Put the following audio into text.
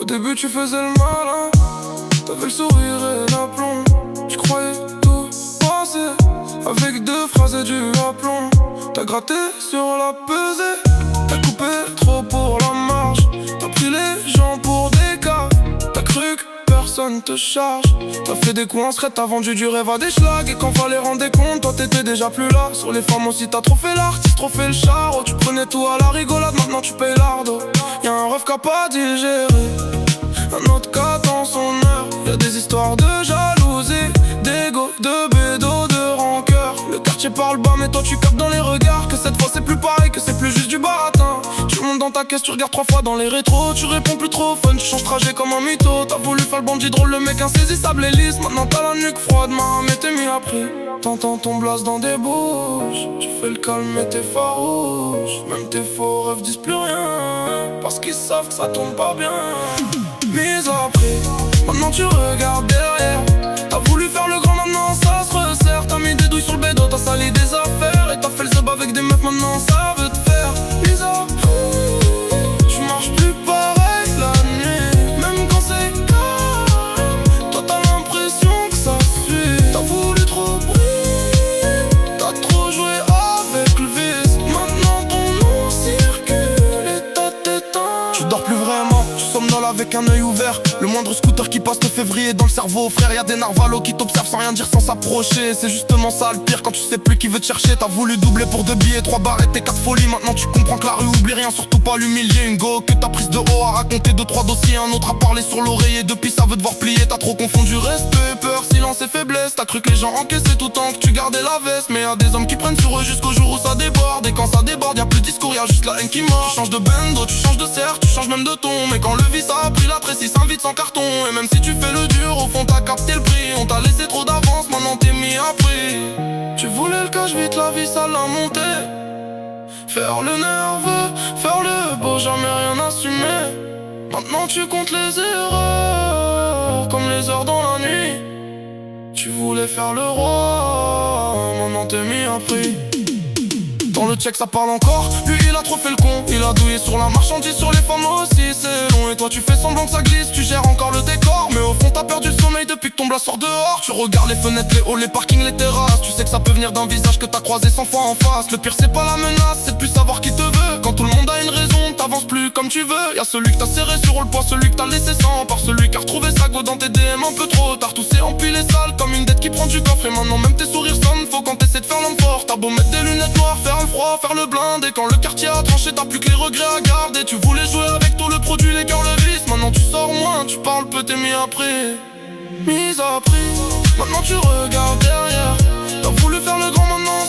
Au début tu faisais le malin, t'avais le sourire et l'aplomb. Tu croyais tout passer avec deux phrases et du aplomb. T'as gratté sur la pesée, t'as coupé trop pour la marge. T'as pris les gens pour des cas, t'as cru que personne te charge. T'as fait des coups en secret, t'as vendu du rêve à des schlags. Et quand fallait rendre des comptes, toi t'étais déjà plus là. Sur les femmes aussi t'as trop fait l'artiste, trop fait le char. Tu prenais tout à la rigolade, maintenant tu payes l'ardo. Y'a un rêve qu'a pas digéré, un autre qu'attend son heure. Y'a des histoires de jalousie, d'ego, de bédo, de rancœur. Le quartier parle bas mais toi tu captes dans les regards que cette fois c'est plus pareil, que c'est plus juste du baratin. Tu montes dans ta caisse, tu regardes 3 fois dans les rétros. Tu réponds plus trop fun, tu changes trajet comme un mytho. T'as voulu faire le bandit drôle, le mec insaisissable et lisse. Maintenant t'as la nuque froide, mais t'es mis après. T'entends ton blast dans des bouches, tu fais le calme mais t'es farouche. Même tes faux rêves disent plus rien, parce qu'ils savent que ça tombe pas bien. Mais après, maintenant tu regardes derrière. T'as voulu faire le grand, maintenant ça se resserre. T'as mis des douilles sur le bédo, t'as sali des affaires. Et t'as fait le zeb avec des meufs, maintenant ça veut te faire. Mais après, tu marches plus pareil la nuit, même quand c'est calme. Toi t'as l'impression que ça suit. T'as voulu trop briller, t'as trop joué avec le vice. Maintenant ton nom circule et ta tête éteint. Tu dors plus vraiment, tu somnoles avec un œil ouvert. Le moindre scooter qui passe te fait vriller dans le cerveau. Frère, y'a des narvalos qui t'observent sans rien dire, sans s'approcher. C'est justement ça le pire, quand tu sais plus qui veut te chercher. T'as voulu doubler pour 2 billets, 3 barrettes et 4 folies. Maintenant tu comprends que la rue oublie rien, surtout pas l'humilier. Une go que t'as prise de haut à raconter 2-3 dossiers. Un autre à parler sur l'oreiller, depuis ça veut te voir plier. T'as trop confondu respect, peur, silence et faiblesse. T'as cru que les gens encaissaient tout le temps que tu gardais la veste. Mais y'a des hommes qui prennent sur eux jusqu'au jour où ça déborde. Et quand ça déborde, y'a plus de discours, y'a juste la haine qui mord. Tu changes de bendo, tu changes de cercle, tu changes même de ton. Mais quand le vice a pris la tresse, il s'invite sans carton. Et même si tu fais le dur, au fond t'as capté le prix. On t'a laissé trop d'avance, maintenant t'es mis à prix. Tu voulais le cash vite, la vie ça l'a monté. Faire le nerveux, faire le beau, jamais rien assumer. Maintenant tu comptes les erreurs, comme les heures dans la nuit. Tu voulais faire le roi, maintenant t'es mis à prix. Dans le check ça parle encore, lui il a trop fait le con. Il a douillé sur la marchandise, sur les femmes aussi c'est long. Et toi tu fais semblant que ça glisse, tu gères encore le décor. Mais au fond t'as perdu le sommeil depuis que ton blast sort dehors. Tu regardes les fenêtres, les halls, les parkings, les terrasses. Tu sais que ça peut venir d'un visage que t'as croisé 100 fois en face. Le pire c'est pas la menace, c'est de plus savoir qui te veut. Quand tout le monde a une raison, t'avances plus comme tu veux. Y'a celui que t'as serré sur le poids, celui que t'as laissé sans. Par celui qui a retrouvé sa go dans tes DM un peu trop tard. Tout s'est empilé sale comme une dette qui prend du coffre. Et maintenant même tes sourires sonnent faux quand t'essaies de faire l'homme fort. T'as beau mettre des lunettes noires, faire le froid, faire le blind. Et quand le quartier a tranché, t'as plus que les regrets à garder. Tu voulais jouer avec tout le produit, les cœurs, le vice. Maintenant tu sors moins, tu parles peu, t'es mis après. Mise à prix, maintenant tu regardes derrière. T'as voulu faire le grand, maintenant